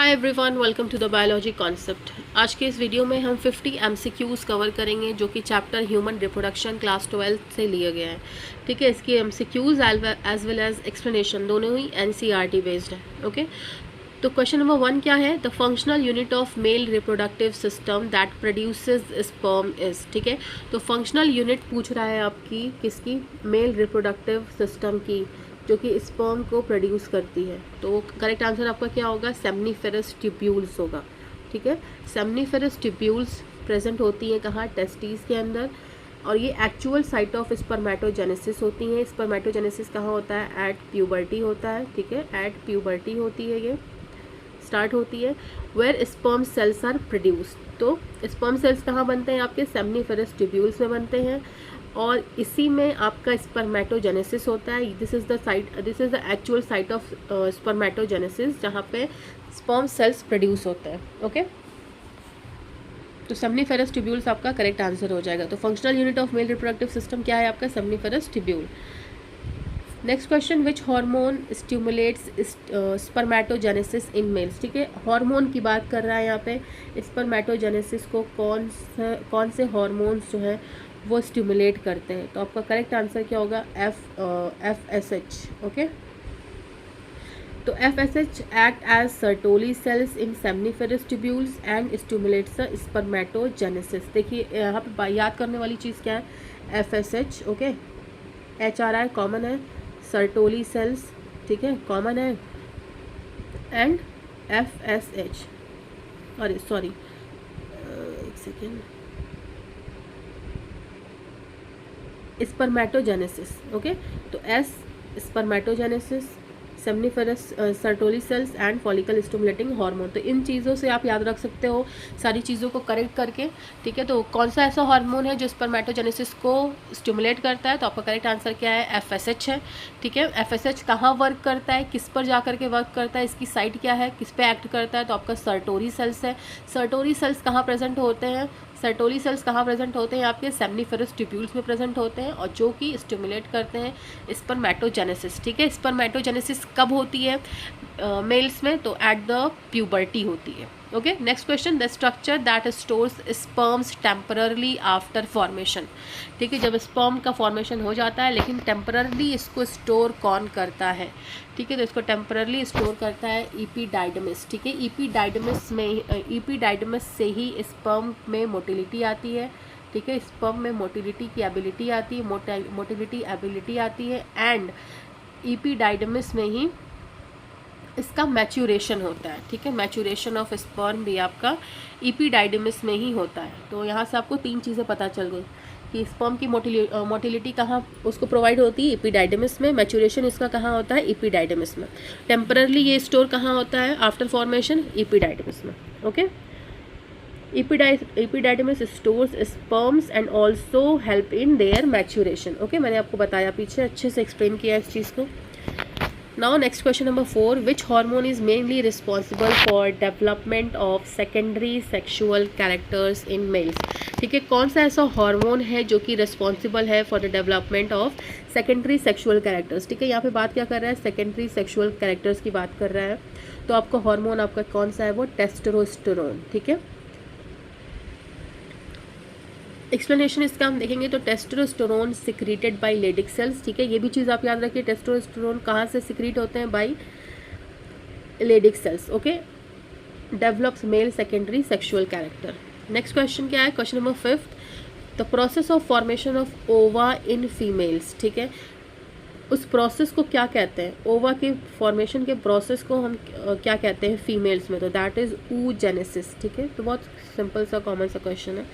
Hi everyone, welcome to the biology concept. आज के इस वीडियो में हम 50 एमसीक्यूज़ कवर करेंगे जो कि चैप्टर ह्यूमन रिप्रोडक्शन क्लास 12 से लिया गया है। ठीक है, इसकी MCQs as well as explanation दोनों ही एनसीईआरटी बेस्ड है। ओके, तो क्वेश्चन नंबर 1 क्या है? The functional unit of male reproductive system that produces sperm is. ठीक है, तो फंक्शनल यूनिट पूछ रहा है आपकी किसकी? मेल रिप्रोडक्टिव सिस्टम की, जो कि स्पर्म को प्रोड्यूस करती है। तो करेक्ट आंसर आपका क्या होगा? सेमनीफेरस ट्यूब्यूल्स होगा। ठीक है, सेमनीफेरस ट्यूब्यूल्स प्रेजेंट होती हैं कहाँ? टेस्टिस के अंदर, और ये एक्चुअल साइट ऑफ स्पर्मेटोजेनेसिस होती हैं। स्पर्मेटोजेनेसिस कहाँ होता है? एट प्यूबर्टी होता है। ठीक है, एट प्यूबर्टी होती है, ये स्टार्ट होती है। Where sperm cells are produced, तो स्पर्म सेल्स कहाँ बनते हैं? आपके सेमनीफेरस ट्यूब्यूल्स में बनते हैं, और इसी में आपका स्पर्मेटोजेनेसिस होता है। This is the actual site of spermatogenesis, जहाँ पे स्पर्म सेल्स प्रोड्यूस होता है। ओके, तो सेमनीफेरस ट्यूब्यूल्स आपका करेक्ट आंसर हो जाएगा। तो functional unit of male reproductive system क्या है आपका? Seminiferous tubule. Next question, which hormone stimulates spermatogenesis in males. ठीक है, हार्मोन की बात कर रहा है यहाँ पे। स्पर्मेटोजेनेसिस को कौन से हार्मोन्स जो है वो स्टिमुलेट करते हैं? तो आपका करेक्ट आंसर क्या होगा? FSH। ओके, तो FSH act as Sertoli cells in seminiferous tubules and stimulates the spermatogenesis. देखिए यहाँ पे याद करने वाली चीज़ क्या है? FSH। ओके, HRI कॉमन है, सर्टोली सेल्स ठीक है कॉमन है, एंड FSH, अरे सॉरी एक सेकेंड, स्पर्मेटोजेनेसिस। ओके, तो S spermatogenesis, seminiferous Sertoli cells and follicle stimulating hormone. तो इन चीज़ों से आप याद रख सकते हो सारी चीज़ों को करेक्ट करके। ठीक है, तो कौन सा ऐसा हार्मोन है जो स्पर्मेटोजेनेसिस को स्टिमुलेट करता है? तो आपका करेक्ट आंसर क्या है? FSH है। ठीक है, FSH कहाँ वर्क करता है, किस पर जा करके वर्क करता है, इसकी साइट क्या है, किस पे एक्ट करता है? तो आपका सर्टोरी सेल्स है। सर्टोरी सेल्स कहाँ प्रेजेंट होते हैं? सर्टोली सेल्स कहाँ प्रेजेंट होते हैं? आपके सेमनीफेरस ट्यूब्यूल्स में प्रेजेंट होते हैं, और जो कि स्टिमुलेट करते हैं स्पर्मेटोजेनेसिस। ठीक है, स्पर्मेटोजेनेसिस कब होती है मेल्स में? तो एट द प्यूबर्टी होती है। ओके, next question, the structure that stores sperms temporarily after formation. ठीक है, जब स्पर्म का फॉर्मेशन हो जाता है लेकिन टेम्पररली इसको स्टोर कौन करता है? ठीक है, तो इसको टेम्पररली स्टोर करता है एपिडाइडमिस। ठीक है, एपिडाइडमिस से ही स्पर्म में मोटिलिटी आती है। ठीक है, स्पर्म में मोटिलिटी की एबिलिटी आती है, मोटिलिटी एबिलिटी आती है, एंड एपिडाइडमिस में ही इसका मैच्यूरेशन होता है। ठीक है, मैच्यूरेशन ऑफ स्पर्म भी आपका एपिडाइडमिस में ही होता है। तो यहाँ से आपको तीन चीज़ें पता चल गई कि स्पर्म की मोटिलिटी कहाँ उसको प्रोवाइड होती है? एपिडाइडमिस में। मैच्यूरेशन इसका कहाँ होता है? एपिडाइडमिस में। टेम्पररली ये स्टोर कहाँ होता है आफ्टर फॉर्मेशन? एपिडाइडमिस में। Okay, epididymis stores sperms and also help in their maturation. Okay, मैंने आपको बताया पीछे, अच्छे से एक्सप्लेन किया इस चीज़ को। Now next question number 4, which hormone is mainly responsible for development of secondary sexual characters in males? ठीक है, कौन सा ऐसा हार्मोन है जो कि रिस्पॉन्सिबल है for the development of secondary sexual characters? ठीक है, यहाँ पे बात क्या कर रहा है? सेकेंडरी सेक्शुअल कैरेक्टर्स की बात कर रहा है। तो आपका हार्मोन आपका कौन सा है? वो टेस्टोस्टेरोन। ठीक है, एक्सप्लेनेशन इसका हम देखेंगे तो testosterone secreted by Leydig sales. ठीक है, ये भी चीज़ आप याद रखिए, टेस्टोस्टेरोन कहाँ से सिक्रीट होते हैं? By Leydig cells. Okay, develops male secondary sexual character. Next question क्या है? Question number 5, the process of formation of ova in females. ठीक है, उस प्रोसेस को क्या कहते हैं? ओवा के फॉर्मेशन के प्रोसेस को हम क्या कहते हैं फीमेल्स में? तो दैट इज oogenesis। ठीक है, तो बहुत सिंपल सा कॉमन सा क्वेश्चन है।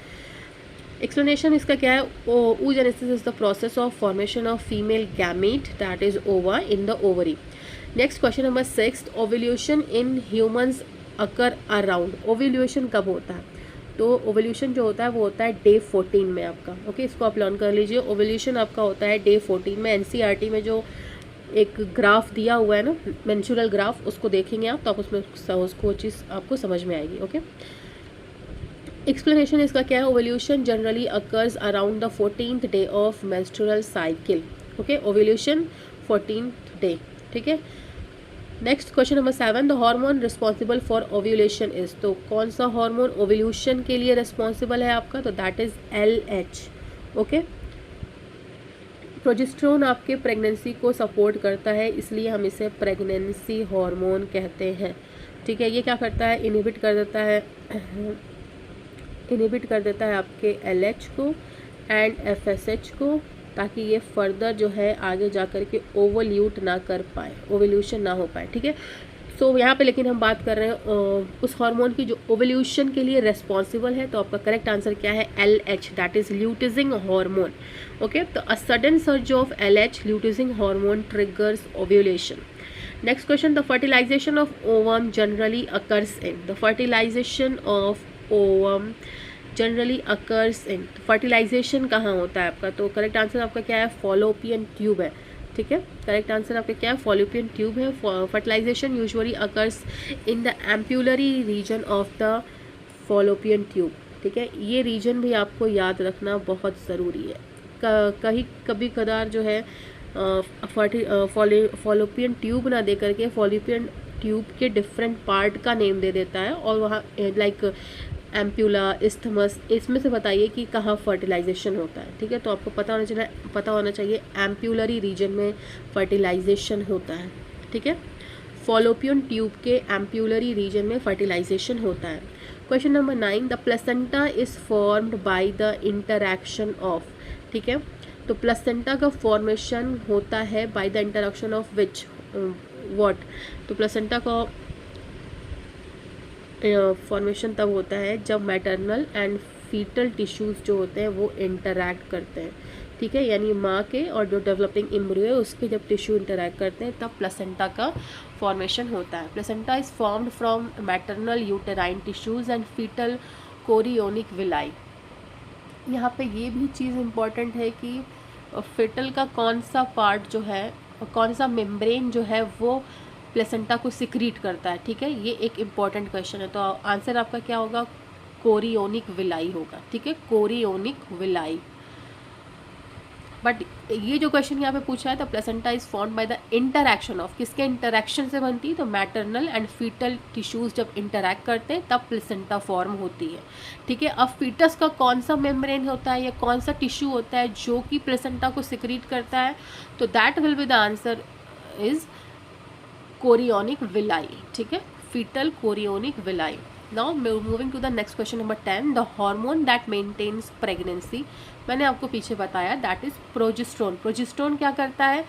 एक्सप्लेनेशन इसका क्या है? oogenesis is the process of formation of female gamete that is ova in the ovary. Next question number 6, ovulation in humans occur around. Ovulation कब होता है? तो ओव्यूलेशन जो होता है वो होता है डे 14 में आपका। ओके, इसको आप लर्न कर लीजिए। ओव्यूलेशन आपका होता है डे 14 में। एनसीईआरटी में जो एक ग्राफ दिया हुआ है ना, मेंस्ट्रुअल ग्राफ, उसको देखेंगे आप तो आप उसमें उसको चीज़ आपको समझ में आएगी। ओके, एक्सप्लेनेशन इसका क्या है? Ovulation generally occurs around the 14th day of menstrual cycle. Okay, ovulation 14th day. ठीक है, next question number 7, the hormone responsible for ovulation is, तो कौन सा हार्मोन ओव्यूलेशन के लिए रिस्पॉन्सिबल है आपका, तो that is LH। Okay, progesterone आपके प्रेगनेंसी को सपोर्ट करता है, इसलिए हम इसे प्रेगनेंसी हार्मोन कहते हैं। ठीक है, ये क्या करता है, इनहिबिट कर देता है आपके LH को एंड FSH को, ताकि ये फर्दर जो है आगे जा कर के ओवल्यूशन ना हो पाए। ठीक है, सो यहाँ पे लेकिन हम बात कर रहे हैं उस हार्मोन की जो ओवल्यूशन के लिए रेस्पॉन्सिबल है, तो आपका करेक्ट आंसर क्या है, LH, that is luteinizing hormone. Okay, तो a sudden surge of LH luteinizing hormone triggers ovulation. Next question, the fertilization of ovum generally occurs in, the fertilization of ovum generally occurs in, fertilization कहाँ होता है आपका, तो correct answer आपका क्या है, Fallopian tube है। ठीक है, करेक्ट आंसर आपका क्या है, फॉलोपियन ट्यूब है। Fertilisation usually occurs in the ampullary region of the Fallopian tube. ठीक है, ये रीजन भी आपको याद रखना बहुत ज़रूरी है। कभी कदार जो है फॉलोपियन ट्यूब ना दे करके फॉलोपियन ट्यूब के डिफरेंट पार्ट का नेम दे देता है, और वहाँ लाइक एम्प्यूला, इस्थमस, इसमें से बताइए कि कहाँ फर्टिलाइजेशन होता है। ठीक है, तो आपको पता होना चाहिए एम्प्यूलरी रीजन में फर्टिलाइजेशन होता है। ठीक है, फॉलोपियन ट्यूब के एम्प्यूलरी रीजन में फर्टिलाइजेशन होता है। Question number 9, the placenta is formed by the interaction of. ठीक है, तो प्लेसेंटा का फॉर्मेशन होता है by the interaction of which what, तो प्लेसेंटा का फॉर्मेशन तब होता है जब मैटरनल एंड फीटल टिश्यूज़ जो होते हैं वो इंटरैक्ट करते हैं। ठीक है, यानी माँ के और जो डेवलपिंग एम्ब्रियो है उसके जब टिश्यू इंटरैक्ट करते हैं तब प्लेसेंटा का फॉर्मेशन होता है। Placenta is formed from maternal uterine tissues and fetal chorionic villi. यहाँ पे ये भी चीज़ इम्पॉर्टेंट है कि फीटल का कौन सा पार्ट जो है, कौन सा मेम्ब्रेन जो है वो प्लेसेंटा को सिक्रीट करता है। ठीक है, ये एक इम्पॉर्टेंट क्वेश्चन है, तो आंसर आपका क्या होगा, कोरियोनिक विलाई होगा। ठीक है, कोरियोनिक विलाई। बट ये जो क्वेश्चन यहाँ पे पूछा है, the placenta is formed by the interaction of, किसके इंटरैक्शन से बनती है, तो मैटरनल एंड फीटल टिश्यूज जब इंटरैक्ट करते हैं तब प्लेसेंटा फॉर्म होती है। ठीक है, अब फीटस का कौन सा मेम्ब्रेन होता है या कौन सा टिश्यू होता है जो कि प्लेसेंटा को सिक्रीट करता है, तो that will be the answer is chorionic villi. ठीक है, fetal chorionic villi. Now moving to the next question number 10, the hormone that maintains pregnancy, मैंने आपको पीछे बताया दैट इज प्रोजेस्टेरोन। प्रोजेस्टेरोन क्या करता है,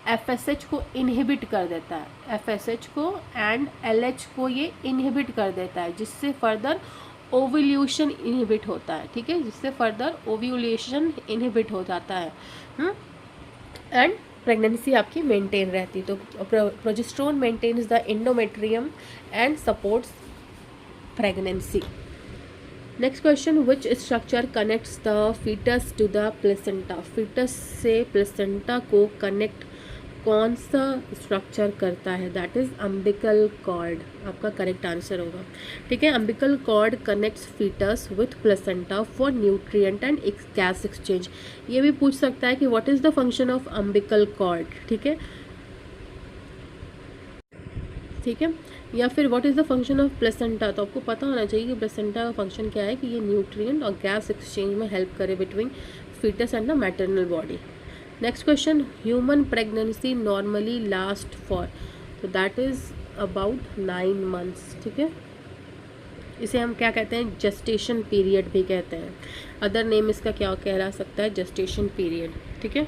FSH को इनहिबिट कर देता है, FSH को एंड LH को ये इनहिबिट कर देता है, जिससे फर्दर ओव्यूलेशन इनहिबिट होता है। ठीक है, जिससे फर्दर ओव्यूलेशन इनहिबिट हो जाता है एंड प्रेगनेंसी आपकी मेंटेन रहती। तो progesterone maintains the endometrium and supports pregnancy. Next question, which structure connects the fetus to the placenta, fetus से प्लेसेंटा को कनेक्ट कौन सा स्ट्रक्चर करता है, दैट इज अम्बिकल कॉर्ड, आपका करेक्ट आंसर होगा। ठीक है, umbilical cord connects fetus with placenta for nutrient and gas exchange. ये भी पूछ सकता है कि what is the function of umbilical cord. ठीक है, या फिर what is the function of placenta, तो आपको पता होना चाहिए कि प्लेसेंटा का फंक्शन क्या है, कि ये न्यूट्रिएंट और गैस एक्सचेंज में हेल्प करे between fetus and the maternal body. Next question, human pregnancy normally last for, तो दैट इज़ अबाउट 9 मंथ्स। ठीक है, इसे हम क्या कहते हैं, जेस्टेशन पीरियड भी कहते हैं, अदर नेम इसका क्या कह सकता है, जेस्टेशन पीरियड। ठीक है,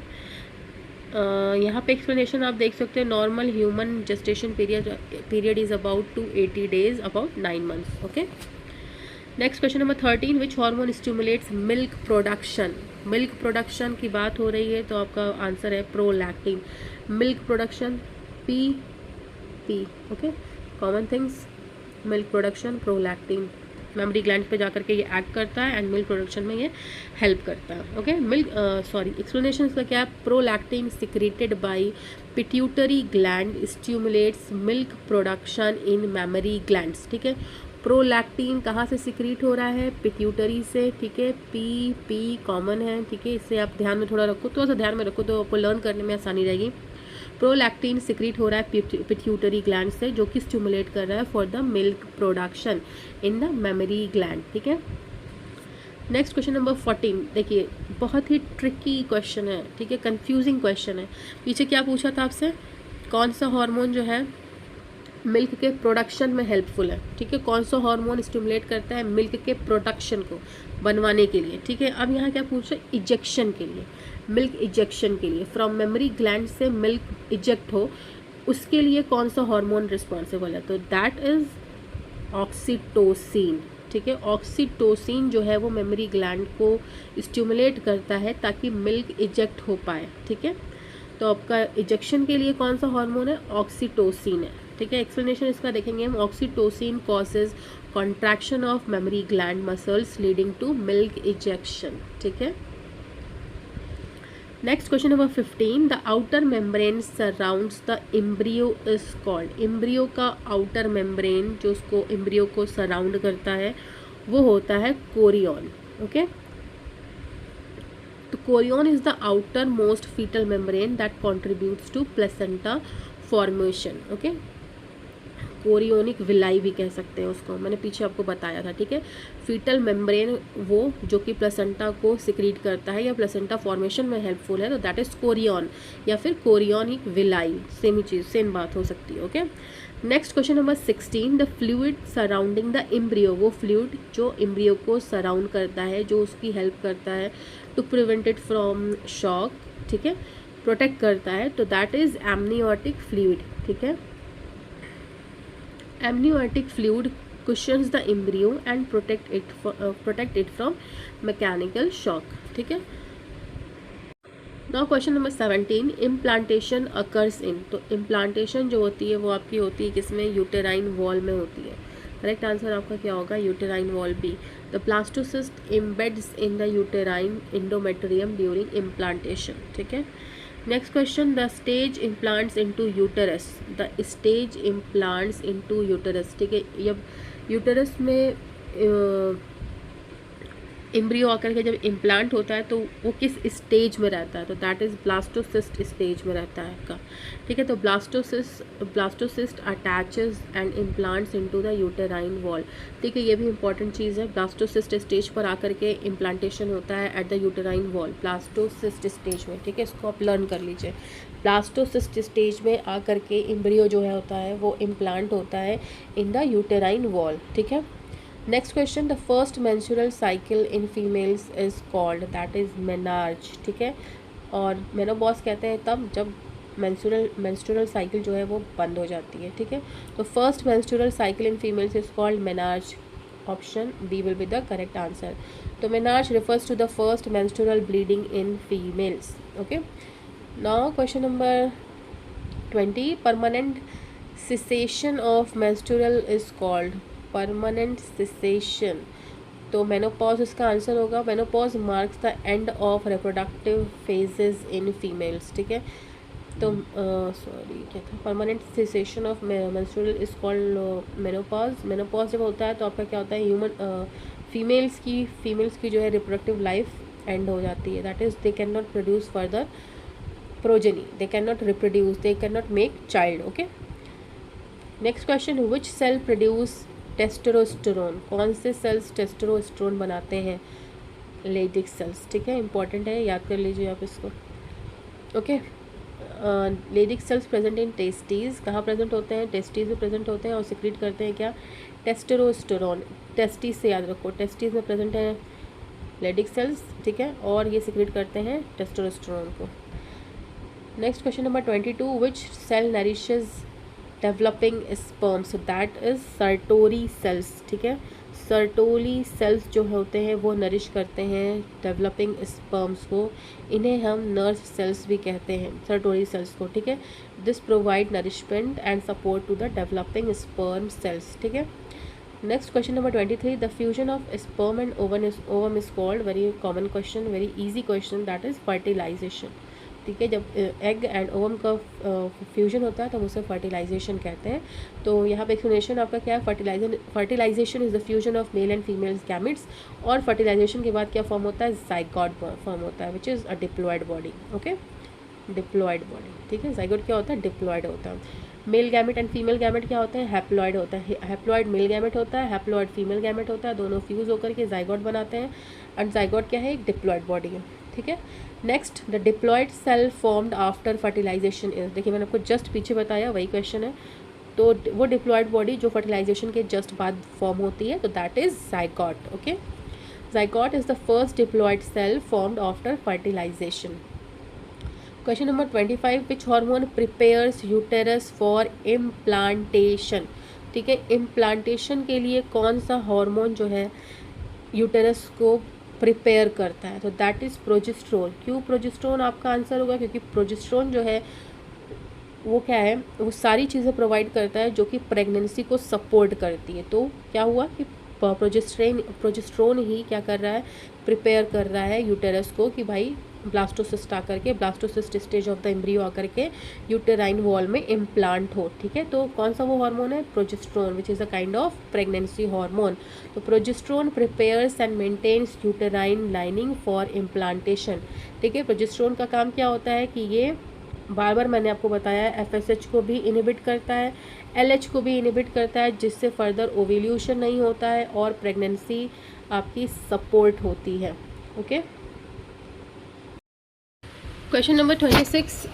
यहाँ पे एक्सप्लेनेशन आप देख सकते हैं, normal human gestation period is about 280 days, about 9 months। Okay, next question number 13, which hormone stimulates milk production, milk production की बात हो रही है तो आपका आंसर है prolactin. Milk production P okay, common things, milk production, prolactin, memory gland पे जाकर के ये एक्ट करता है एंड मिल्क प्रोडक्शन में ये हेल्प करता है। ओके, एक्सप्लेनेशन इसका क्या है, prolactin secreted by pituitary gland stimulates milk production in mammary glands. ठीक है, प्रोलैक्टिन कहाँ से सिक्रीट हो रहा है, पिट्यूटरी से। ठीक है, पी कॉमन है। ठीक है, इससे आप ध्यान में थोड़ा रखो, थोड़ा सा ध्यान में रखो तो आपको लर्न करने में आसानी रहेगी। प्रोलैक्टिन सिक्रीट हो रहा है पिट्यूटरी ग्लैंड से, जो कि स्टिमुलेट कर रहा है for the milk production in the memory gland, ठीक है। नेक्स्ट क्वेश्चन नंबर 14, देखिए बहुत ही ट्रिकी क्वेश्चन है, ठीक है, कंफ्यूजिंग क्वेश्चन है। पीछे क्या पूछा था आपसे, कौन सा हार्मोन जो है मिल्क के प्रोडक्शन में हेल्पफुल है, ठीक है, कौन सा हार्मोन स्टिमुलेट करता है मिल्क के प्रोडक्शन को बनवाने के लिए, ठीक है। अब यहाँ क्या पूछा, इजेक्शन के लिए, मिल्क इजेक्शन के लिए, फ्रॉम मेमोरी ग्लैंड से मिल्क इजेक्ट हो, उसके लिए कौन सा हार्मोन रिस्पॉन्सिबल है, तो दैट इज ऑक्सीटोसिन, ठीक है। ऑक्सीटोसिन जो है वो मेमोरी ग्लैंड को स्टिमुलेट करता है ताकि मिल्क इजेक्ट हो पाए, ठीक है। तो आपका इजेक्शन के लिए कौन सा हार्मोन है, ऑक्सीटोसिन है, ठीक है। एक्सप्लेनेशन इसका देखेंगे हम, oxytocin causes contraction of memory gland muscles leading to milk ejection, ठीक है। Next question number 15, the outer membrane surrounds the embryo is called, embryo का आउटर मेम्ब्रेन जो उसको एम्ब्रियो को सराउंड करता है वो होता है कोरियन, ओके। तो chorion is the outermost fetal membrane that contributes to placenta formation, okay. Chorionic villi भी कह सकते हैं उसको, मैंने पीछे आपको बताया था, ठीक है। फीटल मेम्ब्रेन वो जो कि प्लेसेंटा को सिक्रीट करता है या प्लेसेंटा फॉर्मेशन में हेल्पफुल है, तो दैट इज कोरियन या फिर कोरियोनिक विलाई, सेम ही चीज़, सेम बात हो सकती है, ओके। Next question number 16, the fluid surrounding the embryo, वो फ्लूइड जो एम्ब्रियो को सराउंड करता है, जो उसकी हेल्प करता है to prevent it from shock, ठीक है, प्रोटेक्ट करता है, तो दैट इज एमनियोटिक फ्लूइड, ठीक है। Amniotic fluid cushions the embryo and protect it from mechanical shock, ठीक है। Now question number 17, implantation occurs in, तो इम्प्लांटेशन जो होती है वो आपकी होती है किसमें, यूटेराइन वॉल में होती है। करेक्ट आंसर आपका क्या होगा, uterine wall B. The blastocyst embeds in the uterine endometrium during implantation, ठीक है। Next question, the stage implants into uterus, the stage implants into uterus, ठीक है। जब यूटेरस में एम्ब्रियो आकर के जब इम्प्लांट होता है तो वो किस स्टेज में रहता है, तो दैट इज़ ब्लास्टोसिस्ट स्टेज में रहता है आपका, ठीक है। तो blastocyst attaches and implants into the uterine wall, ठीक है, ये भी इंपॉर्टेंट चीज़ है। ब्लास्टोसिस्ट स्टेज पर आकर के इम्प्लांटेशन होता है at the uterine wall, blastocyst stage में, ठीक है, इसको आप लर्न कर लीजिए। ब्लास्टोसिस्ट स्टेज में आकर के एम्ब्रियो जो है होता है वो इम्प्लांट होता है इन द यूटेराइन वॉल, ठीक है। Next question, the first menstrual cycle in females is called, that is menarche, ठीक है। और मेनोपॉज कहते हैं तब जब मेंस्ट्रुअल साइकिल जो है वो बंद हो जाती है, ठीक है। तो first menstrual cycle in females is called menarche, option B will be the correct answer. तो menarche refers to the first menstrual bleeding in females, okay. Now question number 20, permanent cessation of menstrual is called, permanent cessation, तो menopause इसका answer होगा। Menopause marks the end of reproductive phases in females, ठीक है। तो sorry क्या था, permanent cessation of menstrual is called menopause. Menopause जब होता है तो आपका क्या होता है, ह्यूमन फीमेल्स की जो है रिप्रोडक्टिव लाइफ एंड हो जाती है, that is they can not produce further progeny, they can not reproduce, they can not make child, okay. Next question, which cell produce testosterone, कौन से सेल्स टेस्टोस्टेरोन बनाते हैं, लेडिक सेल्स, ठीक है, important है, याद कर लीजिए आप इसको, okay. Leydig cells present in testes, कहाँ प्रेजेंट होते हैं, टेस्टीज में प्रेजेंट होते हैं और सिक्रीट करते हैं क्या, टेस्टोस्टेरोन, टेस्टीज से याद रखो, टेस्टीज में प्रेजेंट है लेडिक सेल्स, ठीक है, और ये सिक्रीट करते हैं टेस्टोस्टेरोन को। Next question number 22, which cell nourishes developing sperm, so that is Sertoli cells, ठीक है। सर्टोरी सेल्स जो होते हैं वो नरिश करते हैं डेवलपिंग स्पर्म्स को, इन्हें हम नर्व सेल्स भी कहते हैं, सर्टोरी सेल्स को, ठीक है। This provide nourishment and support to the developing sperm cells, ठीक है। Next question number 23, the fusion of sperm and ovum is called, very common question, very easy question, that is fertilisation, ठीक है। जब egg and ovum का fusion होता है तो उसे फर्टिलाइजेशन कहते हैं। तो यहाँ पे एक्सप्लेनेशन आपका क्या है, fertilisation is the fusion of male and females gametes, और फर्टिलाइजेशन के बाद क्या फॉर्म होता है, जाइगोट फॉर्म होता है, which is a diploid body, okay. Diploid body, ठीक है। जाइगोट क्या होता है, डिप्लॉयड होता है। Male gamete and female gamete क्या होता है, हैप्लॉयड होता है। हैप्लॉयड मेल गैमेट होता है, हैप्लॉयड फीमेल गैमेट होता है, दोनों फ्यूज होकर के जाइगोट बनाते हैं। एंड जाइगोट क्या है, एक डिप्लॉयड बॉडी है, ठीक है। Next, the diploid cell formed after fertilisation is, देखिए मैंने आपको जस्ट पीछे बताया वही क्वेश्चन है। तो वो डिप्लॉयड बॉडी जो फर्टिलाइजेशन के जस्ट बाद फॉर्म होती है, तो that is zygote, okay. Zygote is the first diploid cell formed after fertilisation. Question number 25, which hormone prepares uterus for implantation, ठीक है। इम्प्लांटेशन के लिए कौन सा हार्मोन जो है यूटेरस को प्रिपेयर करता है, तो दैट इज़ प्रोजेस्टेरोन। क्यों प्रोजेस्टेरोन आपका आंसर होगा, क्योंकि प्रोजेस्टेरोन जो है वो क्या है, वो सारी चीज़ें प्रोवाइड करता है जो कि प्रेगनेंसी को सपोर्ट करती है। तो क्या हुआ कि प्रोजेस्टेरोन ही क्या कर रहा है, प्रिपेयर कर रहा है यूटेरस को कि भाई ब्लास्टोसिस्ट आकर के, blastocyst stage of the embryo आकर के यूटेराइन वॉल में इम्प्लांट हो, ठीक है। तो कौन सा वो हार्मोन है, progesterone, which is a kind of pregnancy hormone. तो progesterone prepares and maintains uterine lining for implantation, ठीक है। प्रोजेस्टेरोन का काम क्या होता है कि ये बार बार मैंने आपको बताया है, FSH को भी इनहिबिट करता है, LH को भी इनहिबिट करता है, जिससे फर्दर ओव्यूलेशन नहीं होता है और प्रेगनेंसी आपकी सपोर्ट होती है, ओके। क्वेश्चन नंबर 26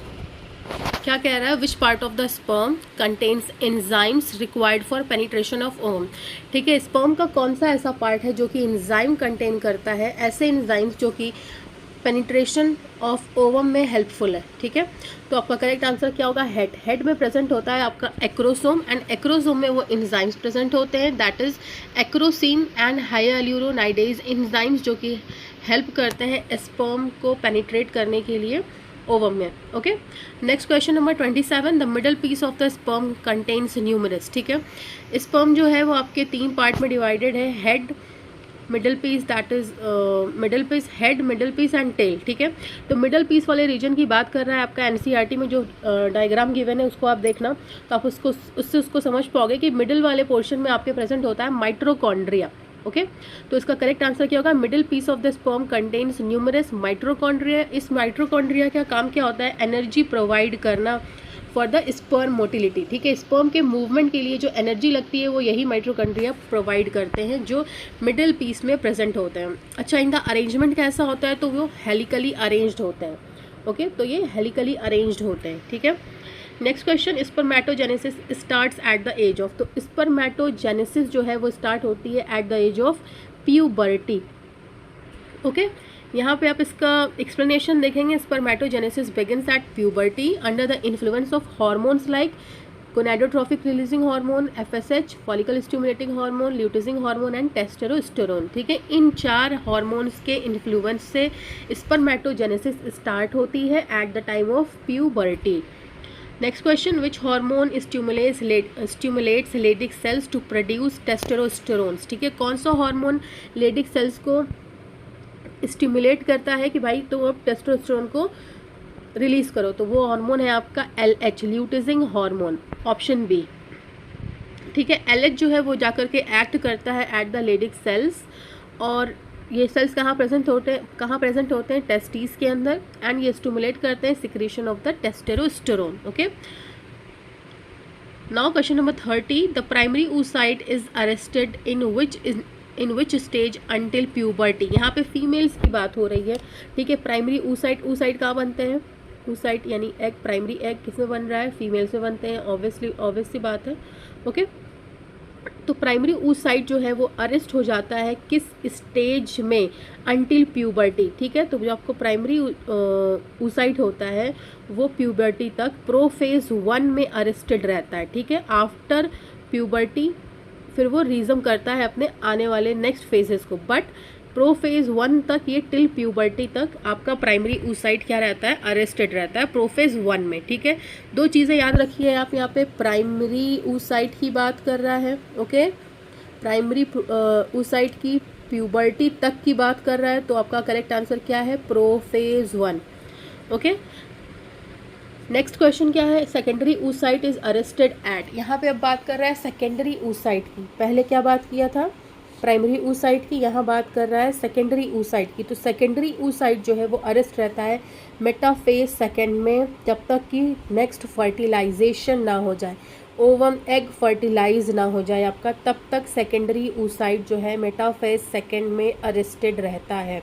क्या कह रहा है, which part of the sperm contains enzymes required for penetration of ovum, ठीक है। स्पर्म का कौन सा ऐसा पार्ट है जो कि एंजाइम कंटेन करता है, ऐसे एंजाइम्स जो कि पेनिट्रेशन ऑफ ओवम में हेल्पफुल है, ठीक है। तो आपका करेक्ट आंसर क्या होगा, हेड। हेड में प्रेजेंट होता है आपका एक्रोसोम, एंड एक्रोसोम में वो एंजाइम्स प्रेजेंट होते हैं, that is acrosin and hyaluronidase enzymes, जो कि हेल्प करते हैं स्पर्म को पेनिट्रेट करने के लिए ओवम में, okay. Next question number 27, the middle piece of the sperm contains numerous, ठीक है। स्पर्म जो है वो आपके 3 पार्ट में डिवाइडेड है, head, middle piece, that is middle piece, head, middle piece and tail, ठीक है। तो मिडल पीस वाले रीजन की बात कर रहा है आपका NCERT में जो डायग्राम गिवन है उसको आप देखना, तो आप उसको समझ पाओगे कि मिडल वाले पोर्शन में आपके प्रेजेंट होता है माइट्रोकॉन्ड्रिया, ओके। तो इसका करेक्ट आंसर क्या होगा, middle piece of the sperm contains numerous mitochondria. इस माइट्रोकॉन्ड्रिया का काम क्या होता है, एनर्जी प्रोवाइड करना फॉर द स्पर्म मोटिलिटी, ठीक है। स्पर्म के मूवमेंट के लिए जो एनर्जी लगती है वो यही माइट्रोकॉन्ड्रिया प्रोवाइड करते हैं जो मिडिल पीस में प्रेजेंट होते हैं। अच्छा, इनका अरेंजमेंट कैसा होता है, तो वो हेलिकली अरेंज्ड होते हैं, ओके। तो ये हेलिकली अरेंज्ड होते हैं, ठीक है। Next question, spermatogenesis starts at the age of, तो स्पर्मेटोजेनेसिस जो है वो स्टार्ट होती है at the age of puberty, okay. यहाँ पे आप इसका एक्सप्लेनेशन देखेंगे, spermatogenesis begins at puberty under the influence of hormones like gonadotrophic releasing hormone, FSH, follicle stimulating hormone, luteinizing hormone and testosterone, ठीक है। इन 4 हार्मोन्स के इन्फ्लुएंस से स्पर्मेटोजेनेसिस स्टार्ट होती है at the time of puberty. Next question, which hormone stimulates Leydig cells to produce testosterones, ठीक है। कौन सा हार्मोन लेडिक सेल्स को स्टिमुलेट करता है कि भाई तो आप टेस्टोस्टेरोन को रिलीज करो, तो वो हार्मोन है आपका LH, luteinizing hormone, option B, ठीक है। LH जो है वो जाकर के एक्ट करता है एट द लेडिक सेल्स, और ये सेल्स कहाँ प्रेजेंट होते हैं, टेस्टिस के अंदर, एंड ये स्टिमुलेट करते हैं secretion of the testosterone, okay. Now question number 30, the primary oocyte is arrested in which stage until puberty, यहाँ पे फीमेल्स की बात हो रही है, ठीक है। प्राइमरी oocyte कहाँ बनते हैं, oocyte यानी एग, प्राइमरी एग किसमें बन रहा है, फीमेल से बनते हैं, ऑब्वियस सी बात है, ओके। तो प्राइमरी oocyte जो है वो अरेस्ट हो जाता है किस स्टेज में, अंटिल प्यूबर्टी, ठीक है। तो जो आपको प्राइमरी oocyte होता है वो प्यूबर्टी तक प्रोफेज 1 में अरेस्टेड रहता है, ठीक है। आफ्टर प्यूबर्टी फिर वो रीजम करता है अपने आने वाले नेक्स्ट फेजेस को, बट प्रोफेज 1 तक, ये टिल प्यूबर्टी तक आपका प्राइमरी oocyte क्या रहता है, अरेस्टेड रहता है प्रोफेज 1 में, ठीक है। 2 चीज़ें याद रखिए आप, यहाँ पे प्राइमरी oocyte की बात कर रहा है, ओके। प्राइमरी oocyte की प्यूबर्टी तक की बात कर रहा है, तो आपका करेक्ट आंसर क्या है, प्रोफेज 1, ओके। नेक्स्ट क्वेश्चन क्या है, secondary oocyte is arrested eight, यहाँ पे अब बात कर रहा है सेकेंडरी oocyte की, पहले क्या बात किया था, प्राइमरी oocyte की, यहाँ बात कर रहा है सेकेंडरी oocyte की। तो सेकेंडरी oocyte जो है वो अरेस्ट रहता है मेटाफेज सेकेंड में जब तक कि नेक्स्ट फर्टिलाइजेशन ना हो जाए, ओवम एग फर्टिलाइज ना हो जाए आपका, तब तक सेकेंडरी oocyte जो है मेटाफेज सेकेंड में अरेस्टेड रहता है।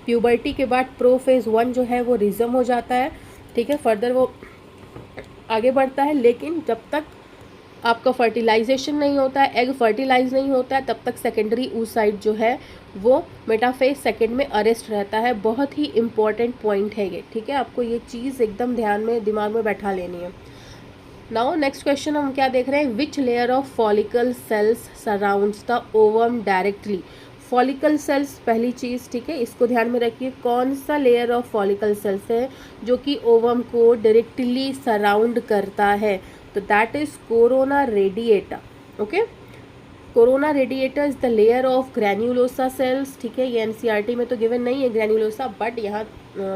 प्यूबर्टी के बाद प्रोफेज 1 जो है वो रिज्म हो जाता है, ठीक है, फर्दर वो आगे बढ़ता है, लेकिन जब तक आपका फर्टिलाइजेशन नहीं होता है, एग फर्टिलाइज नहीं होता है, तब तक सेकेंडरी oocyte जो है वो मेटाफेज सेकेंड में अरेस्ट रहता है। बहुत ही इंपॉर्टेंट पॉइंट है ये, ठीक है, आपको ये चीज़ एकदम ध्यान में दिमाग में बैठा लेनी है। नाउ नेक्स्ट क्वेश्चन हम क्या देख रहे हैं, which layer of follicle sales surrounds the ovum directly. Follicle sales पहली चीज़, ठीक है, इसको ध्यान में रखिए, कौन सा लेयर ऑफ फॉलिकल सेल्स है जो कि ओवम को डायरेक्टली सराउंड करता है, तो that is corona radiata. Okay, corona radiata is the layer of granulosa cells, ठीक है, ये एनसीईआरटी में तो गिवन नहीं है ग्रैन्युलोसा, बट यहाँ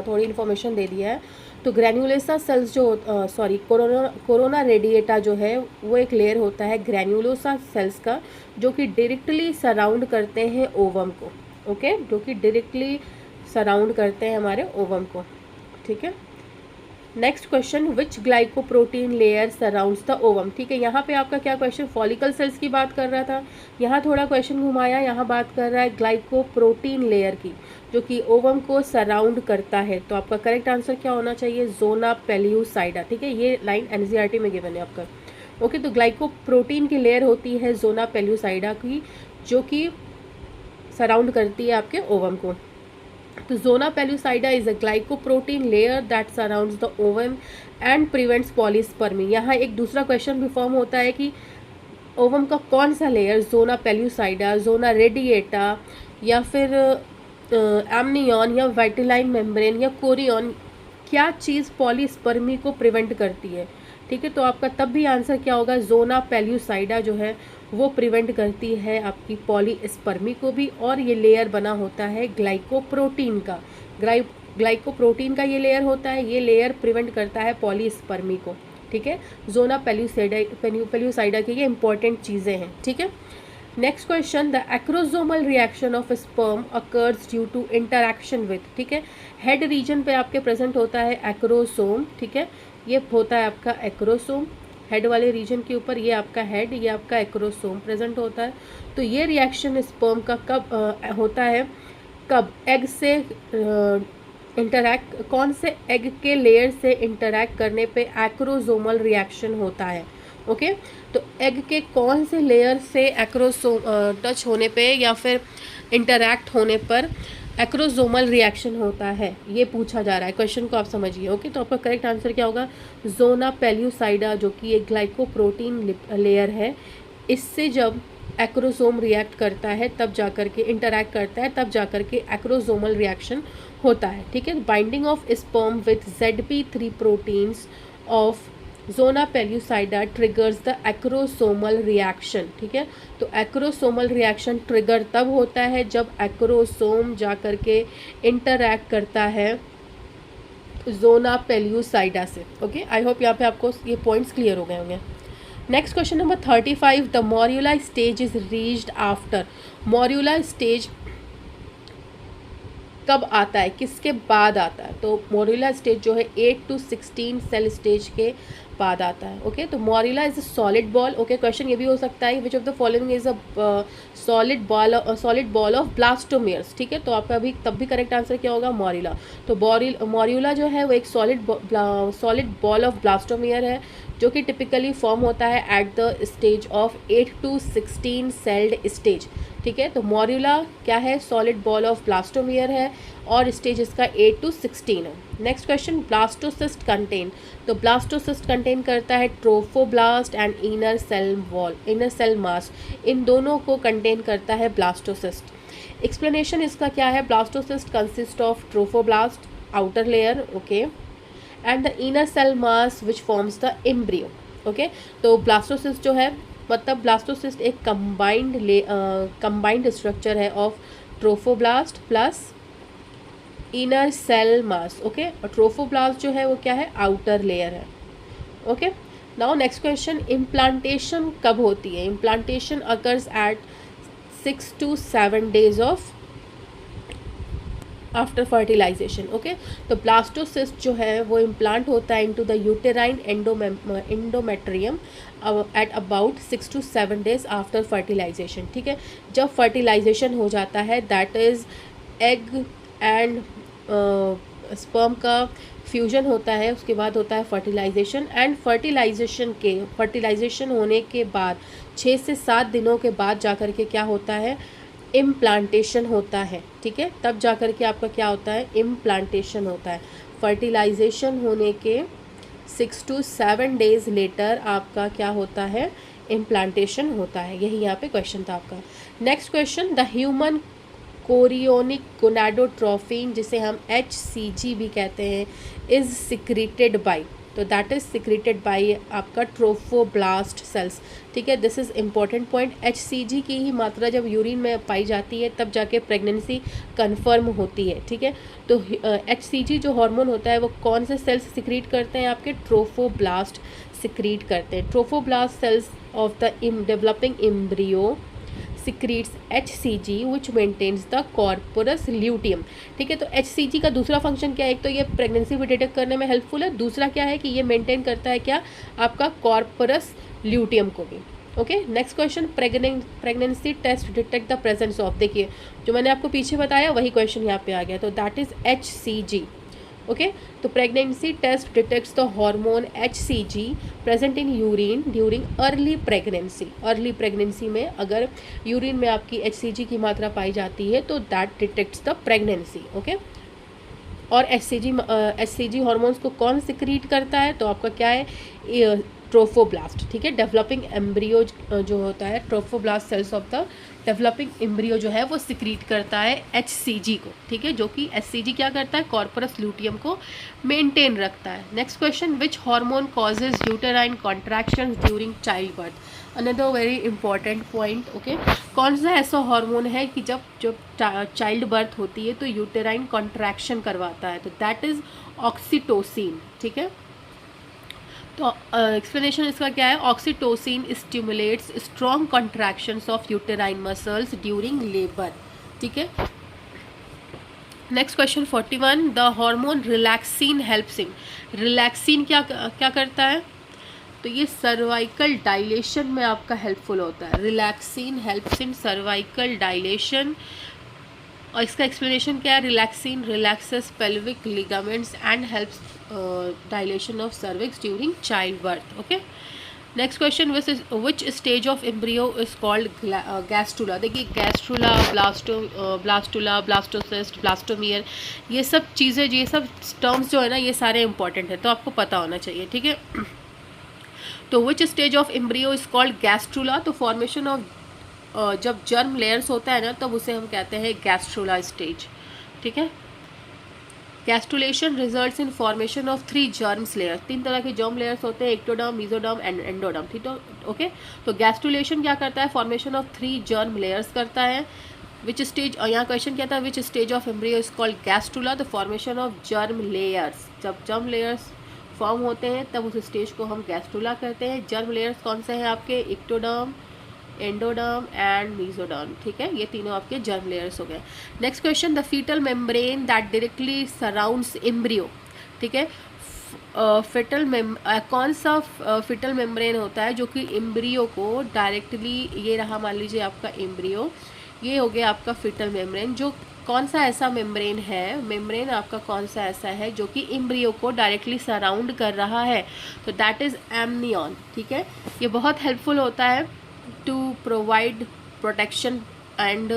थोड़ी इन्फॉर्मेशन दे दिया है। तो ग्रैन्युलोसा सेल्स जो कोरोना रेडिएटा जो है वो एक लेयर होता है ग्रैन्युलोसा सेल्स का, जो कि डायरेक्टली सराउंड करते हैं ओवम को। ओके, जो कि डायरेक्टली सराउंड करते हैं हमारे ओवम को, ठीक है। Next question, which glycoprotein layer surrounds the ovum, ठीक है, यहाँ पे आपका क्या क्वेश्चन, फॉलिकल सेल्स की बात कर रहा था, यहाँ थोड़ा क्वेश्चन घुमाया, यहाँ बात कर रहा है ग्लाइकोप्रोटीन लेयर की जो कि ओवम को सराउंड करता है। तो आपका करेक्ट आंसर क्या होना चाहिए, ज़ोना पेल्यूसाइडा, ठीक है, ये लाइन एनसीईआरटी में गिवन है आपका। ओके, तो ग्लाइकोप्रोटीन की लेयर होती है ज़ोना पेल्यूसाइडा की, जो कि सराउंड करती है आपके ओवम को। तो zona pellucida is a glycoprotein layer that surrounds the ovum and prevents polyspermy. यहाँ एक दूसरा क्वेश्चन भी फॉर्म होता है कि ओवम का कौन सा लेयर, ज़ोना पेल्यूसाइडा, ज़ोना रेडिएटा, या फिर एमनियन, या वाइटिलाइन मेम्ब्रेन, या कोरियन, क्या चीज़ पॉलीस्पर्मी को प्रिवेंट करती है, ठीक है। तो आपका तब भी आंसर क्या होगा, ज़ोना पेल्यूसाइडा जो है वो प्रिवेंट करती है आपकी पॉलीस्पर्मी को भी, और ये लेयर बना होता है ग्लाइकोप्रोटीन का, ग्लाइकोप्रोटीन का ये लेयर होता है, ये लेयर प्रिवेंट करता है पॉलीस्पर्मी को, ठीक है। ज़ोना पेल्यूसाइडा की ये इंपॉर्टेंट चीज़ें हैं, ठीक है। Next question, the acrosomal reaction of sperm occurs due to interaction with, ठीक है, हेड रीजन पे आपके प्रेजेंट होता है एक्रोसोम, ठीक है, ये होता है आपका एक्रोसोम, हेड वाले रीजन के ऊपर ये आपका हेड, ये आपका एक्रोसोम प्रेजेंट होता है। तो ये रिएक्शन स्पर्म का कब होता है, कब एग से इंटरैक्ट, कौन से एग के लेयर से इंटरैक्ट करने पे एक्रोसोमल रिएक्शन होता है। ओके, तो एग के कौन से लेयर से एक्रोसोम टच होने पे या फिर इंटरैक्ट होने पर एक्रोसोमल रिएक्शन होता है, ये पूछा जा रहा है, क्वेश्चन को आप समझिए। ओके, तो आपका करेक्ट आंसर क्या होगा, ज़ोना पेल्यूसाइडा जो कि एक ग्लाइकोप्रोटीन लेयर है, इससे जब एक्रोसोम रिएक्ट करता है तब जाकर के इंटरैक्ट करता है, तब जाकर के एक्रोसोमल रिएक्शन होता है, ठीक है। Binding of sperm with ZP3 proteins of zona pellucida triggers the acrosomal reaction, ठीक है। तो एक्रोसोमल रिएक्शन ट्रिगर तब होता है जब एक्रोसोम जाकर के इंटरैक्ट करता है ज़ोना पेल्यूसाइडा से। ओके, आई होप यहाँ पे आपको ये पॉइंट्स क्लियर हो गए होंगे। Next question number 35, the morula stage is reached after, morula stage कब आता है, किसके बाद आता है, तो मॉर्यूला स्टेज जो है 8 to 16 सेल स्टेज के बाद आता है। ओके, तो morula is a solid ball. Okay, question ये भी हो सकता है, which of the following is a solid ball of blastomeres, ठीक है। तो आपका अभी तब भी करेक्ट आंसर क्या होगा, मॉर्यूला। तो मॉर्यूला जो है वो एक सॉलिड बॉल ऑफ ब्लास्टोमियर है, जो कि टिपिकली फॉर्म होता है at the stage of 8 to 16 sailed stage, ठीक है। तो मॉर्यूला क्या है, सॉलिड बॉल ऑफ ब्लास्टोमियर है, और स्टेज इसका 8 to 16 है। नेक्स्ट क्वेश्चन, ब्लास्टोसिस्ट कंटेन, तो ब्लास्टोसिस्ट कंटेन करता है trophoblast and inner cell wall, inner cell mass, इन दोनों को कंटेन करता है ब्लास्टोसिस्ट। एक्सप्लेनेशन इसका क्या है, blastocyst consist of trophoblast outer layer, okay, and the inner cell mass which forms the embryo. Okay, तो ब्लास्टोसिस्ट जो है, मतलब ब्लास्टोसिस्ट एक कंबाइंड स्ट्रक्चर है of trophoblast plus inner cell mass. Okay, और ट्रोफोब्लास्ट जो है वो क्या है, आउटर लेयर है। Okay, now next question, implantation कब होती है, implantation occurs at 6 to 7 days of after fertilisation. Okay, तो ब्लास्टोसिस्ट जो है वो इम्प्लांट होता है into the uterine endometrium at about 6 to 7 days after fertilisation. ठीक है, जब फर्टिलाइजेशन हो जाता है that is egg and sperm का फ्यूजन होता है, उसके बाद होता है फर्टिलाइजेशन। एंड फर्टिलाइजेशन होने के बाद 6 से 7 दिनों के बाद जाकर के क्या होता है, इम्प्लांटेशन होता है। ठीक है, तब जाकर के आपका क्या होता है, इम्प्लांटेशन होता है। फर्टिलाइजेशन होने के 6 to 7 days लेटर आपका क्या होता है, इम्प्लांटेशन होता है। यही यहाँ पे क्वेश्चन था आपका। Next question, the human chorionic gonadotrophin जिसे हम HCG भी कहते हैं इज सिक्रीटेड बाय, तो दैट इज सिक्रीटेड बाय आपका ट्रोफोब्लास्ट सेल्स। ठीक है, this is important point. HCG की ही मात्रा जब यूरिन में पाई जाती है तब जाके प्रेगनेंसी कंफर्म होती है। ठीक है, तो HCG जो हार्मोन होता है वो कौन से सेल्स सिक्रीट करते हैं, आपके ट्रोफोब्लास्ट सिक्रीट करते हैं। Trophoblast sales of the developing embryo secretes HCG which maintains the corpus luteum। ठीक है, तो HCG का दूसरा फंक्शन क्या है, एक तो ये प्रेगनेंसी भी डिटेक्ट करने में हेल्पफुल है, दूसरा क्या है कि ये मेंटेन करता है क्या, आपका कॉर्परस ल्यूटियम को भी। Okay, next question, pregnancy test detect the presence of, देखिए जो मैंने आपको पीछे बताया वही क्वेश्चन यहाँ पे आ गया, तो दैट इज HCG। ओके, तो pregnancy test detects the hormone HCG present in urine during early pregnancy. Early pregnancy में अगर यूरिन में आपकी HCG की मात्रा पाई जाती है तो that detects the pregnancy. Okay, और HCG हार्मोन्स को कौन सिक्रीट करता है, तो आपका क्या है, ट्रोफोब्लास्ट। ठीक है, डेवलपिंग एम्ब्रियो जो होता है, trophoblast sales of the developing embryo जो है वो सिक्रीट करता है HCG को। ठीक है, जो कि HCG क्या करता है, कॉर्परस ल्यूटियम को मेंटेन रखता है। Next question, which hormone causes uterine contractions during child birth, another very important point. Okay, कौन सा ऐसा हार्मोन है कि जब चाइल्ड बर्थ होती है तो यूटेराइन कॉन्ट्रैक्शन करवाता है, तो दैट इज ऑक्सीटोसिन। ठीक है, तो एक्सप्लेनेशन इसका क्या है, oxytocin stimulates strong contractions of uterine muscles during labour. ठीक है, next question 41, the hormone relaxin helps in, relaxin क्या करता है, तो ये सर्वाइकल डायलेशन में आपका हेल्पफुल होता है। Relaxin helps in cervical dilation, और इसका एक्सप्लेनेशन क्या है, relaxin relaxes pelvic ligaments and helps dilation of cervix during child birth. Okay, next question, which stage of embryo is called gastrula. देखिए gastrula, blastula, blastocyst, blastomere, ये सब चीज़ें, ये सब टर्म्स जो है ना ये सारे इंपॉर्टेंट है, तो आपको पता होना चाहिए। ठीक है, तो which stage of embryo is called gastrula, तो फॉर्मेशन ऑफ जब जर्म लेयर्स होता है ना तब उसे हम कहते हैं गैस्ट्रुला स्टेज। ठीक है, gastrulation results in formation of 3 germs layers, 3 तरह के जर्म लेयर्स होते हैं, एक्टोडर्म, मेसोडर्म एंड एंडोडर्म। ठीक है, ओके, तो गैस्ट्रुलेशन क्या करता है, फॉर्मेशन ऑफ 3 जर्म लेयर्स करता है। विच स्टेज, यहाँ क्वेश्चन क्या था, which stage of embryo is called gastrula, the formation of germ layers, जब जर्म लेयर्स फॉर्म होते हैं तब उस स्टेज को हम गैस्ट्रुला कहते हैं। जर्म लेयर्स कौन से हैं आपके, एक्टोडर्म, एंडोडर्म एंड मेसोडर्म। ठीक है, ये तीनों आपके जर्म लेयर्स हो गए। Next question, the fetal membrane that directly surrounds embryo. ठीक है, कौन सा फिटल मेम्ब्रेन होता है जो कि एम्ब्रियो को डायरेक्टली, ये रहा मान लीजिए आपका एम्ब्रियो, ये हो गया आपका फिटल मेम्ब्रेन, जो कौन सा ऐसा मेम्ब्रेन है, मेम्ब्रेन आपका कौन सा ऐसा है जो कि एम्ब्रियो को डायरेक्टली सराउंड कर रहा है, तो दैट इज़ एमनियन। ठीक है, ये बहुत हेल्पफुल होता है टू प्रोवाइड प्रोटेक्शन एंड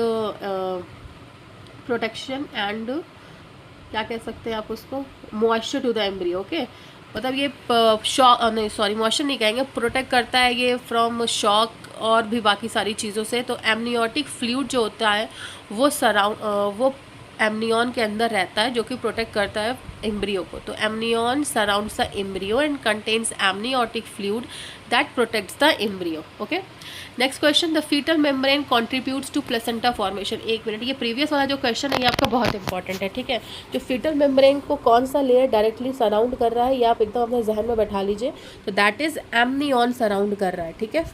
क्या कह सकते हैं आप उसको, moisture to the embryo. Okay, मतलब ये नहीं सॉरी मॉइस्चर नहीं कहेंगे, प्रोटेक्ट करता है ये फ्रॉम शॉक और भी बाकी सारी चीज़ों से। तो एमनियोटिक फ्लूइड जो होता है वो एमनियन के अंदर रहता है जो कि प्रोटेक्ट करता है एम्ब्रियो को। तो amnion surrounds the embryo and contains amniotic fluid that protects the embryo. Okay, next question, the fetal membrane contributes to placenta formation. एक मिनट, ये प्रीवियस वाला जो क्वेश्चन है ये आपका बहुत इंपॉर्टेंट है। ठीक है, जो फीटल मेम्ब्रेन को कौन सा लेयर डायरेक्टली सराउंड कर रहा है ये आप एकदम अपने जहन में बैठा लीजिए, तो दैट इज एमनियन सराउंड कर रहा है। ठीक है,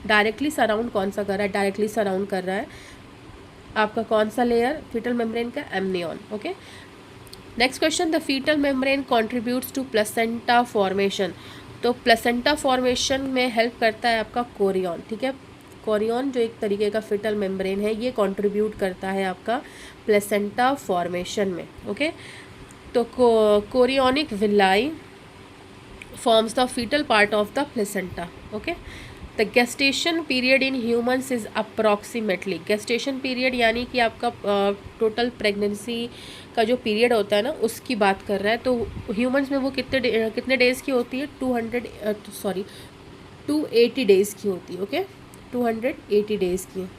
डायरेक्टली सराउंड कौन सा कर रहा है, डायरेक्टली सराउंड कर रहा है आपका कौन सा लेयर, फीटल मेम्ब्रेन का amnion. Okay, next question, the fetal membrane contributes to placenta formation. तो प्लेसेंटा फॉर्मेशन में हेल्प करता है आपका कोरियन, ठीक है। कोरियन जो एक तरीके का फीटल मेम्ब्रेन है, ये कंट्रीब्यूट करता है आपका प्लेसेंटा फॉर्मेशन में। ओके, तो chorionic villi forms the fetal part of the placenta. Okay, the gestation period in humans is approximately, gestation period यानी कि आपका टोटल प्रेगनेंसी का जो पीरियड होता है ना, उसकी बात कर रहा है। तो ह्यूमंस में वो कितने डेज़ की होती है, 280 डेज़ की होती है। ओके, 280 डेज़ की।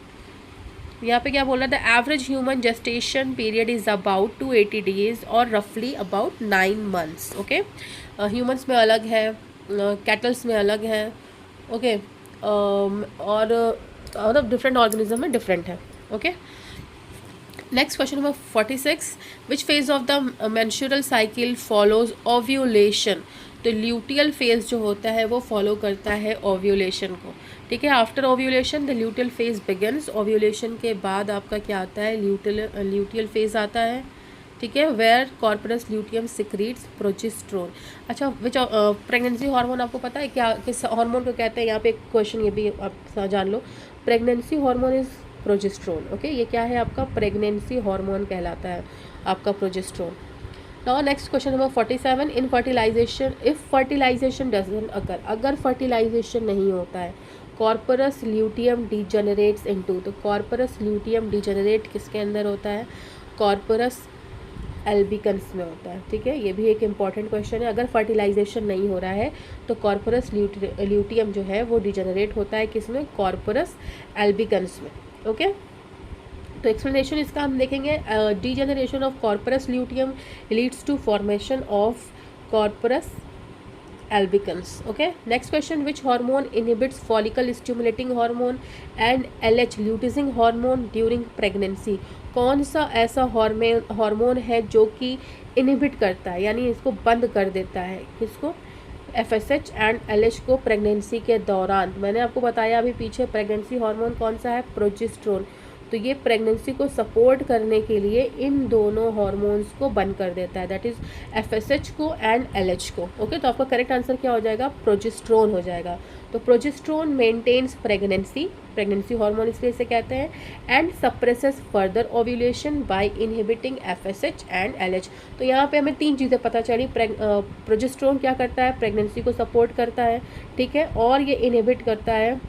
यहाँ पे क्या बोल रहा है, the average human gestation period is about 280 days और रफली अबाउट 9 मंथ्स। ओके, ह्यूमंस में अलग है, कैटल्स में अलग है। ओके, और मतलब डिफरेंट ऑर्गेनिज्म में डिफरेंट है। ओके, next question number 46, which phase of the menstrual cycle follows ovulation. तो ल्यूटियल फेज जो होता है वो फॉलो करता है ओव्यूलेशन को, ठीक है। After ovulation the luteal phase begins, ovulation के बाद आपका क्या आता है, ल्यूटियल फेज आता है, ठीक है, वेयर कॉर्पोरस ल्यूटियम सिक्रीट्स प्रोजेस्टेरोन। अच्छा, विच प्रेगनेंसी हार्मोन आपको पता है क्या, किस हार्मोन को कहते हैं, यहाँ पे एक क्वेश्चन ये भी आप जान लो, pregnancy hormone is progesterone. Okay, ये क्या है आपका प्रेगनेंसी हार्मोन कहलाता है आपका progesterone. Now next question number 47, in fertilization, if fertilization doesn't occur, अगर फर्टिलाइजेशन नहीं होता है, कॉर्पोरस ल्यूटियम डीजेनरेट्स इनटू। तो कॉर्पोरस ल्यूटियम डीजेनरेट किसके अंदर होता है, कॉर्पोरस एल्बिकन्स में होता है, ठीक है। ये भी एक इंपॉर्टेंट क्वेश्चन है, अगर फर्टिलाइजेशन नहीं हो रहा है तो कॉर्पोरस ल्यूटियम जो है वो डिजेनरेट होता है किसमें, कॉर्पोरस एल्बिकन्स में। ओके, तो एक्सप्लेनेशन इसका हम देखेंगे, degeneration of corpus luteum leads to formation of corpus albicans. Okay, next question, which hormone inhibits follicle stimulating hormone and LH luteinizing hormone during pregnancy। कौन सा ऐसा हार्मोन है जो कि इनहिबिट करता है, यानी इसको बंद कर देता है, किसको, FSH एंड LH को प्रेगनेंसी के दौरान। मैंने आपको बताया अभी पीछे प्रेगनेंसी हार्मोन कौन सा है, प्रोजेस्टेरोन। तो ये प्रेगनेंसी को सपोर्ट करने के लिए इन दोनों हार्मोन्स को बंद कर देता है, दैट इज़ FSH को एंड LH को। ओके, तो आपका करेक्ट आंसर क्या हो जाएगा, प्रोजेस्टेरोन हो जाएगा। तो progesterone maintains pregnancy, pregnancy hormone इसलिए इसे कहते हैं, and suppresses further ovulation by inhibiting FSH and LH। तो यहाँ पे हमें 3 चीज़ें पता चली, प्रोजेस्टेरोन क्या करता है, प्रेगनेंसी को सपोर्ट करता है, ठीक है, और ये इनहिबिट करता है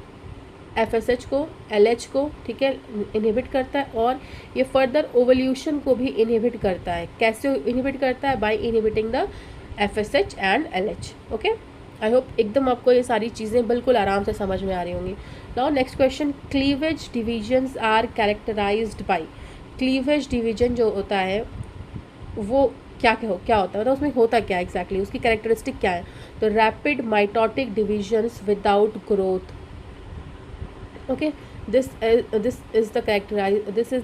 FSH को, LH को, ठीक है, इनहिबिट करता है, और ये फर्दर ओवल्यूशन को भी इनहिबिट करता है। कैसे इनहिबिट करता है, by inhibiting the FSH and LH। Okay, I hope एकदम आपको ये सारी चीज़ें बिल्कुल आराम से समझ में आ रही होंगी। Now next question, cleavage divisions are characterised by. Cleavage division जो होता है वो क्या होता है, मतलब उसमें होता क्या है एग्जैक्टली, उसकी कैरेक्टरिस्टिक क्या है। तो rapid mitotic divisions without growth. Okay, this is the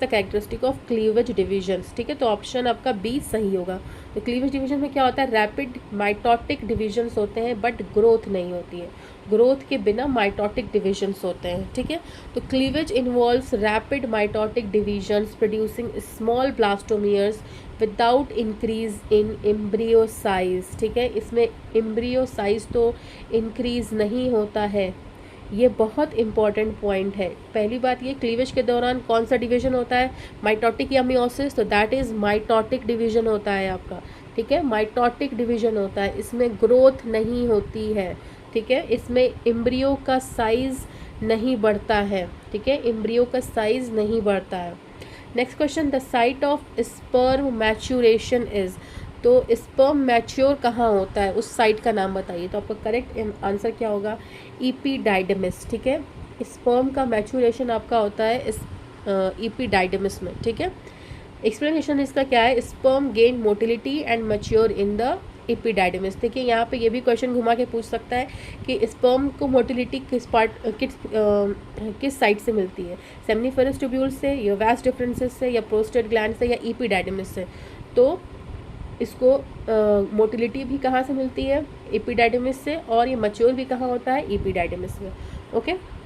characteristic of cleavage divisions, ठीक है। तो ऑप्शन आपका बी सही होगा। तो क्लीवेज डिवीजन में क्या होता है, रैपिड माइटोटिक डिविजन्स होते हैं बट ग्रोथ नहीं होती है, ग्रोथ के बिना माइटोटिक डिविजन्स होते हैं, ठीक है। तो cleavage involves rapid mitotic divisions producing small blastomeres without increase in embryo size, ठीक है। इसमें एम्ब्रियो साइज तो इंक्रीज नहीं होता है, ये बहुत इंपॉर्टेंट पॉइंट है। पहली बात ये, क्लीवेज के दौरान कौन सा डिवीजन होता है, माइटोटिक या मियोसिस, तो दैट इज़ माइटोटिक डिवीजन होता है आपका, ठीक है, माइटोटिक डिवीजन होता है, इसमें ग्रोथ नहीं होती है, ठीक है, इसमें एम्ब्रियो का साइज़ नहीं बढ़ता है, ठीक है, एम्ब्रियो का साइज़ नहीं बढ़ता है। Next question, the site of sperm maturation is. तो स्पर्म मैच्योर कहाँ होता है, उस साइट का नाम बताइए। तो आपका करेक्ट आंसर क्या होगा, एपिडाइडमिस, ठीक है। स्पर्म का मैच्योरेशन आपका होता है इस एपिडाइडमिस में, ठीक है। एक्सप्लेनेशन इसका क्या है, sperm gain motility and mature in the epididymis. देखिए यहाँ पे ये भी क्वेश्चन घुमा के पूछ सकता है कि स्पर्म को मोटिलिटी किस साइड से मिलती है, सेमनीफेरस ट्यूब्यूल से, या वास डिफरेंसेस से, या प्रोस्टेट ग्लैंड से, या एपिडाइडमिस से। तो इसको मोटिलिटी भी कहाँ से मिलती है, एपिडाइडमिस से, और ये मैच्योर भी कहाँ होता है, एपिडाइडमिस में। ओके।